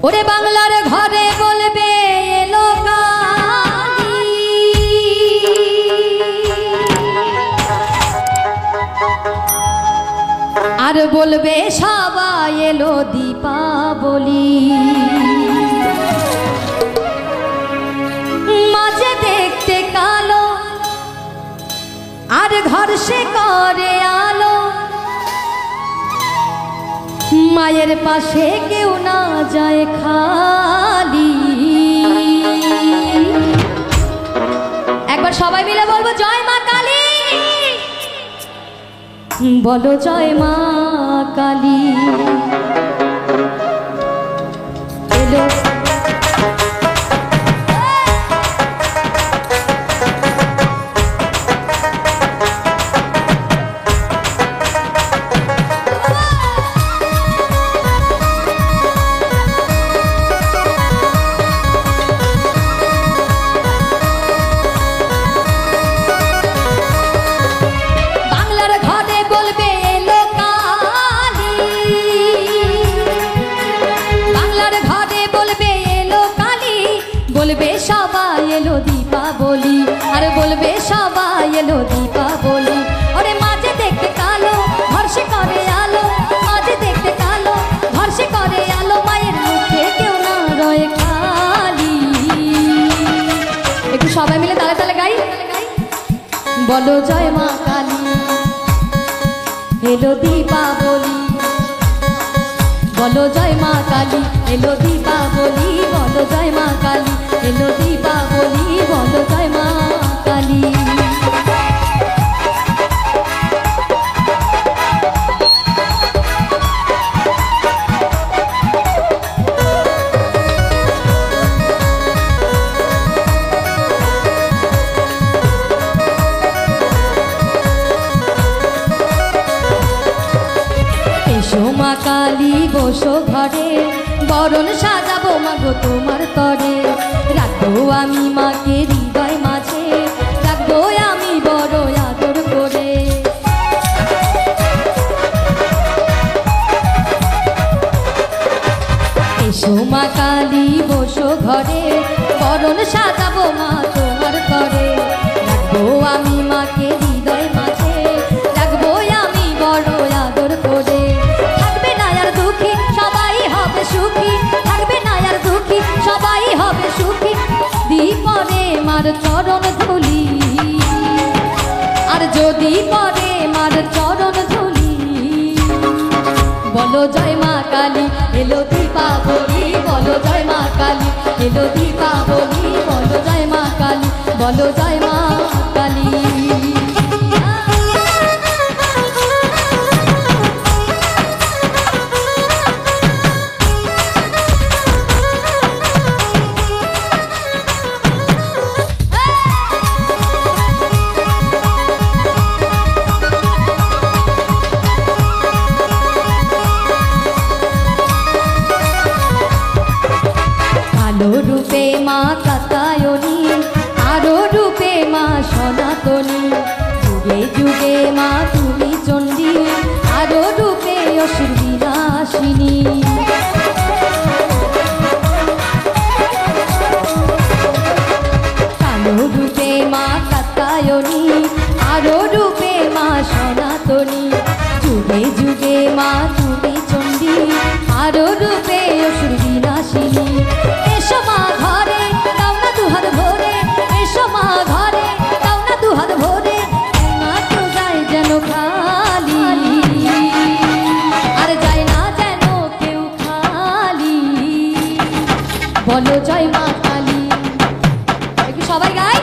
ওরে বাংলার ঘরে বলবে এলো কালী, আর বলবে সবাই এলো দীপাবলি। মাঝে দেখতে কালো আর ঘর সে করে আলো, মায়ের পাশে কেউ না যায় খালি। একবার সবাই মিলে বলবো জয় মা কালী, বলো জয় মা কালী। এলো বলবে সবাই এলো দীপাবলি, আর বলবে সবাই এলো দীপাবলি। ওরে মাঝে দেখতে কালো ভরসে করে আলো, মাঝে দেখতে কালো ভরসে করে আলো, মায়ের মুখে কেউ না রয়ে খালি। একটু সবাই মিলে তালে তালে গাই, বলো জয় মা কালী, এলো দীপাবলি। বলো জয় মা কালী, এলো দীপাবলি। বলো জয় মা কালী, এলো দীপাবলি। বলো জয় মা কালী। এসো মা কালী বসো ঘরে, বরণ সাজাবো মাগো তোমার তরে। রাখবো আমি মাকে হৃদয় মাঝে, রাখবো আমি বড় আদর করে। এসো মা কালী বসো ঘরে, বরণ সাজাবো মা তোমার তরে। রাখবো আমি মাকে হৃদয় মাঝে, রাখবো আমি বড় আদর করে। থাকবে না আর দুঃখী সবাই হবে সুখী, থাকবে না আর দুঃখী সবাই হবে সুখী। পরে মার চরণ ধুলি, আর যদি পরে মার চরণ ধুলি। বলো জয় মা কালী, এলো দীপাবলি। বলো জয় মা কালী, এলো দীপাবলি। বলো জয় মা কালী, বলো জয় মা কালী। আলো রূপে মা কাতায়নী, আরো রূপে মা সনাতনী। যুগে যুগে মা তুমি চণ্ডী, আরো রূপে অসুর বিনাশিনী। কালো রূপে মা কাতায়নী, আরো রূপে মা সনাতনী। যুগে যুগে মা তুমি চণ্ডী, আরো রূপে অসুর বিনাশিনী। এসো মা ঘরে দাও না দুহাত ভরে, এসো মা ঘরে দাও না দুহাত ভরে। মা তো যায় যেন খালি, আর যায় না যেন কেউ খালি। বলো জয় মা কালী, একটু সবাই গাই,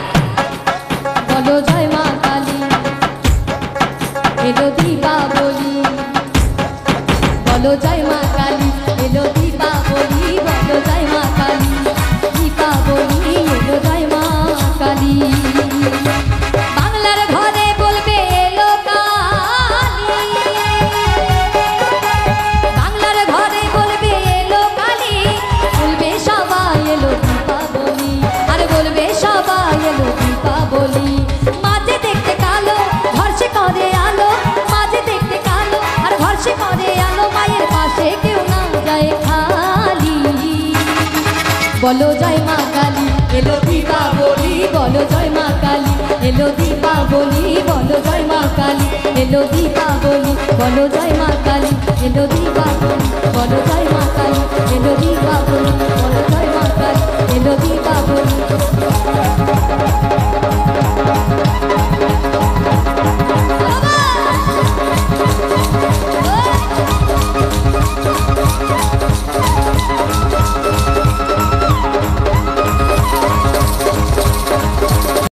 বলো জয় মা কালী, এলো দীপাবলি। বলো জয় মা কালী, এলো দীপাবলি। বলো জয় মা কালী, দীপাবলি। এলো জয় মা কালী। বাংলার ঘরে বলবে এলো কালী, বাংলার ঘরে বলবে এলো কালী। বলবে সবাই এলো দীপাবলি, আর বলবে সবাই এলো দীপাবলি। মা বলো জয় মা কালী। এলো দীপাবলি বলো জয় মা কালী, এলো দীপাবলি বলো জয় মা কালী, এলো দীপাবলি বলো জয় মা কালী, এলো দীপাবলি বলো জয় মা কালী, এলো দীপাবলি বলো জয় মা কালী, এলো দীপাবলি।